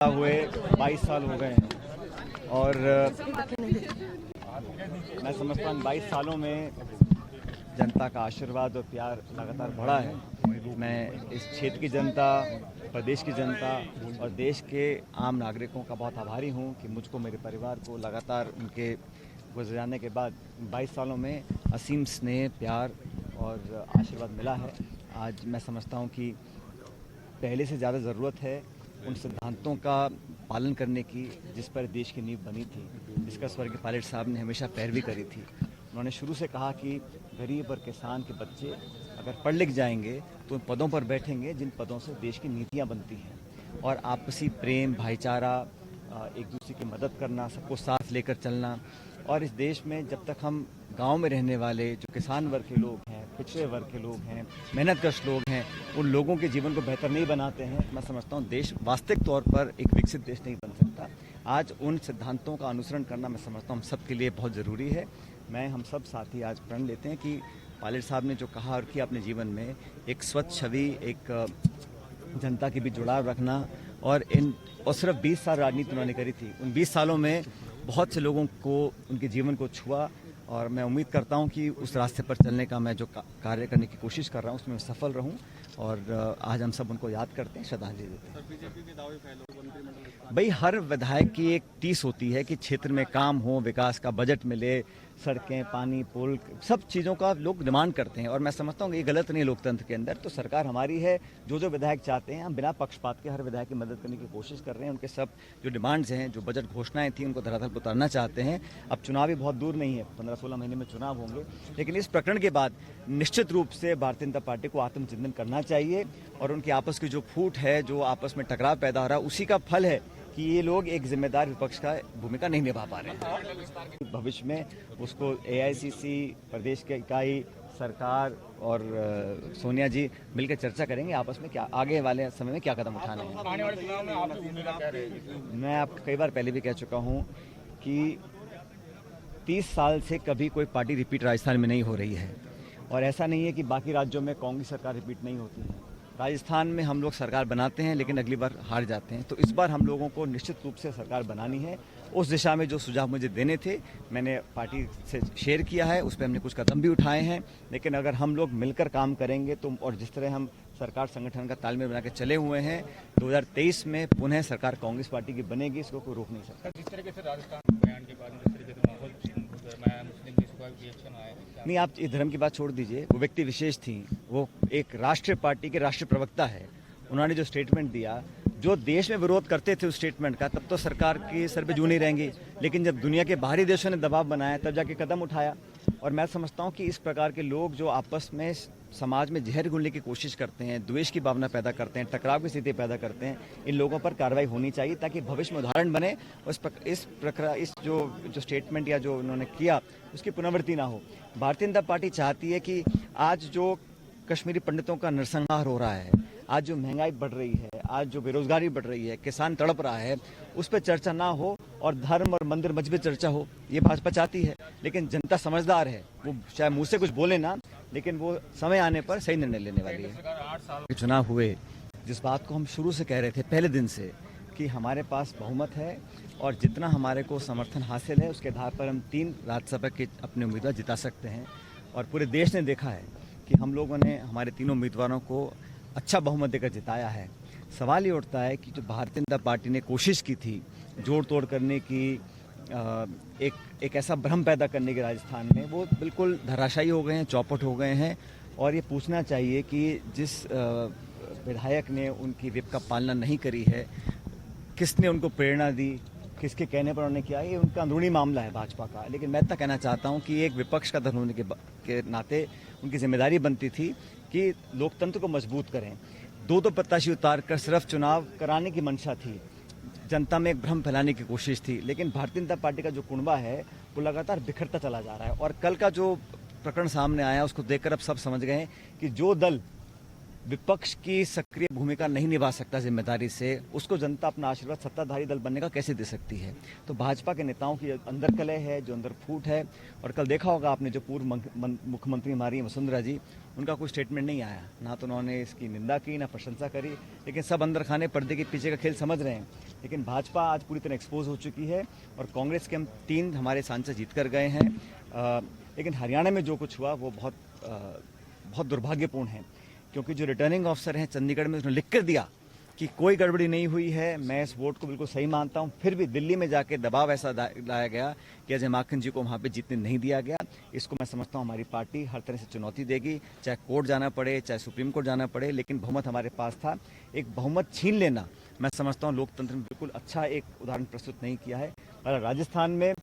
हुए 22 साल हो गए हैं और मैं समझता हूँ 22 सालों में जनता का आशीर्वाद और प्यार लगातार बढ़ा है। मैं इस क्षेत्र की जनता, प्रदेश की जनता और देश के आम नागरिकों का बहुत आभारी हूँ कि मुझको, मेरे परिवार को लगातार उनके गुजर जाने के बाद 22 सालों में असीम स्नेह, प्यार और आशीर्वाद मिला है। आज मैं समझता हूँ कि पहले से ज़्यादा ज़रूरत है उन सिद्धांतों का पालन करने की जिस पर देश की नींव बनी थी, जिसका स्वर्गीय पायलट साहब ने हमेशा पैरवी करी थी। उन्होंने शुरू से कहा कि गरीब और किसान के बच्चे अगर पढ़ लिख जाएंगे तो उन पदों पर बैठेंगे जिन पदों से देश की नीतियाँ बनती हैं, और आपसी प्रेम, भाईचारा, एक दूसरे की मदद करना, सबको साथ लेकर चलना। और इस देश में जब तक हम गांव में रहने वाले जो किसान वर्ग के लोग हैं, पिछड़े वर्ग के लोग हैं, मेहनतकश लोग हैं, उन लोगों के जीवन को बेहतर नहीं बनाते हैं, मैं समझता हूँ देश वास्तविक तौर पर एक विकसित देश नहीं बन सकता। आज उन सिद्धांतों का अनुसरण करना मैं समझता हूँ हम सबके लिए बहुत ज़रूरी है। हम सब साथी आज प्रण लेते हैं कि पायलट साहब ने जो कहा और किया अपने जीवन में, एक स्वच्छ छवि, एक जनता के बीच जुड़ाव रखना, और सिर्फ 20 साल राजनीति उन्होंने करी थी। उन 20 सालों में बहुत से लोगों को, उनके जीवन को छुआ, और मैं उम्मीद करता हूं कि उस रास्ते पर चलने का मैं जो कार्य करने की कोशिश कर रहा हूं उसमें मैं सफल रहूं। और आज हम सब उनको याद करते हैं, श्रद्धांजलि देते हैं। बीजेपी के दावे भाई, हर विधायक की एक टीस होती है कि क्षेत्र में काम हो, विकास का बजट मिले, सड़कें, पानी, पुल, सब चीज़ों का लोग डिमांड करते हैं। और मैं समझता हूँ कि ये गलत नहीं है लोकतंत्र के अंदर। तो सरकार हमारी है, जो विधायक चाहते हैं, हम बिना पक्षपात के हर विधायक की मदद करने की कोशिश कर रहे हैं। उनके सब जो डिमांड्स हैं, जो बजट घोषणाएं थी, उनको धरातल पर उतारना चाहते हैं। अब चुनाव भी बहुत दूर नहीं है, 15-16 महीने में चुनाव होंगे, लेकिन इस प्रकरण के बाद निश्चित रूप से भारतीय जनता पार्टी को आत्मचिंतन करना चाहिए। और उनकी आपस की जो फूट है, जो आपस में टकराव पैदा हो रहा है, उसी का फल है कि ये लोग एक जिम्मेदार विपक्ष का भूमिका नहीं निभा पा रहे हैं। भविष्य में उसको एआईसीसी, प्रदेश की इकाई, सरकार और सोनिया जी मिलकर चर्चा करेंगे आपस में क्या आगे वाले समय में क्या कदम उठाने हैं। मैं आपको कई बार पहले भी कह चुका हूं कि 30 साल से कभी कोई पार्टी रिपीट राजस्थान में नहीं हो रही है, और ऐसा नहीं है कि बाकी राज्यों में कांग्रेस सरकार रिपीट नहीं होती है। राजस्थान में हम लोग सरकार बनाते हैं लेकिन अगली बार हार जाते हैं। तो इस बार हम लोगों को निश्चित रूप से सरकार बनानी है। उस दिशा में जो सुझाव मुझे देने थे मैंने पार्टी से शेयर किया है, उस पर हमने कुछ कदम भी उठाए हैं। लेकिन अगर हम लोग मिलकर काम करेंगे तो, और जिस तरह हम सरकार संगठन का तालमेल बना के चले हुए हैं, 2023 में पुनः सरकार कांग्रेस पार्टी की बनेगी, इसको कोई रोक नहीं सकता। जिस तरीके से राजस्थान बयान के बाद जिस तरीके से माहौल मुस्लिम का रिएक्शन आया, नहीं, आप ये धर्म की बात छोड़ दीजिए। वो व्यक्ति विशेष थी, वो एक राष्ट्रीय पार्टी के राष्ट्रीय प्रवक्ता है। उन्होंने जो स्टेटमेंट दिया, जो देश में विरोध करते थे उस स्टेटमेंट का, तब तो सरकार की सर पे जू नहीं रहेंगी। लेकिन जब दुनिया के बाहरी देशों ने दबाव बनाया तब जाके कदम उठाया। और मैं समझता हूँ कि इस प्रकार के लोग जो आपस में समाज में जहर घुलने की कोशिश करते हैं, द्वेष की भावना पैदा करते हैं, टकराव की स्थिति पैदा करते हैं, इन लोगों पर कार्रवाई होनी चाहिए ताकि भविष्य में उदाहरण बने। इस जो स्टेटमेंट या जो उन्होंने किया उसकी पुनरावृत्ति ना हो। भारतीय जनता पार्टी चाहती है कि आज जो कश्मीरी पंडितों का नरसंहार हो रहा है, आज जो महंगाई बढ़ रही है, आज जो बेरोजगारी बढ़ रही है, किसान तड़प रहा है, उस पर चर्चा ना हो और धर्म और मंदिर मस्जिद पर चर्चा हो। ये भाजपा चाहती है, लेकिन जनता समझदार है, वो चाहे मुंह से कुछ बोले ना, लेकिन वो समय आने पर सही निर्णय लेने वाली है। चुनाव हुए, जिस बात को हम शुरू से कह रहे थे पहले दिन से, कि हमारे पास बहुमत है और जितना हमारे को समर्थन हासिल है उसके आधार पर हम 3 राज्यसभा के अपने उम्मीदवार जिता सकते हैं। और पूरे देश ने देखा है कि हम लोगों ने हमारे तीनों उम्मीदवारों को अच्छा बहुमत देकर जिताया है। सवाल ये उठता है कि जो भारतीय जनता पार्टी ने कोशिश की थी जोड़ तोड़ करने की, एक ऐसा भ्रम पैदा करने के राजस्थान में, वो बिल्कुल धराशायी हो गए हैं, चौपट हो गए हैं। और ये पूछना चाहिए कि जिस विधायक ने उनकी विप का पालना नहीं करी है, किसने उनको प्रेरणा दी, किसके कहने पर उन्होंने किया, ये उनका अंदरूनी मामला है भाजपा का। लेकिन मैं इतना कहना चाहता हूं कि एक विपक्ष का दल होने के नाते उनकी जिम्मेदारी बनती थी कि लोकतंत्र को मजबूत करें। 2 प्रत्याशी उतार कर सिर्फ चुनाव कराने की मंशा थी, जनता में एक भ्रम फैलाने की कोशिश थी। लेकिन भारतीय जनता पार्टी का जो कुनबा है वो लगातार बिखरता चला जा रहा है। और कल का जो प्रकरण सामने आया उसको देखकर अब सब समझ गए हैं कि जो दल विपक्ष की सक्रिय भूमिका नहीं निभा सकता जिम्मेदारी से, उसको जनता अपना आशीर्वाद सत्ताधारी दल बनने का कैसे दे सकती है। तो भाजपा के नेताओं की अंदर कलह है, जो अंदर फूट है। और कल देखा होगा आपने, जो पूर्व मुख्यमंत्री हमारी वसुंधरा जी, उनका कोई स्टेटमेंट नहीं आया, ना तो उन्होंने इसकी निंदा की ना प्रशंसा करी, लेकिन सब अंदर खाने पर्दे के पीछे का खेल समझ रहे हैं। लेकिन भाजपा आज पूरी तरह एक्सपोज हो चुकी है और कांग्रेस के हम 3 हमारे सांसद जीत कर गए हैं। लेकिन हरियाणा में जो कुछ हुआ वो बहुत दुर्भाग्यपूर्ण है, क्योंकि जो रिटर्निंग ऑफिसर हैं चंडीगढ़ में, उसने लिख कर दिया कि कोई गड़बड़ी नहीं हुई है। मैं इस वोट को बिल्कुल सही मानता हूं, फिर भी दिल्ली में जाके दबाव ऐसा लाया गया कि अजय माकन जी को वहां पे जीतने नहीं दिया गया। इसको मैं समझता हूं हमारी पार्टी हर तरह से चुनौती देगी, चाहे कोर्ट जाना पड़े, चाहे सुप्रीम कोर्ट जाना पड़े, लेकिन बहुमत हमारे पास था। एक बहुमत छीन लेना मैं समझता हूं लोकतंत्र में बिल्कुल अच्छा एक उदाहरण प्रस्तुत नहीं किया है। राजस्थान में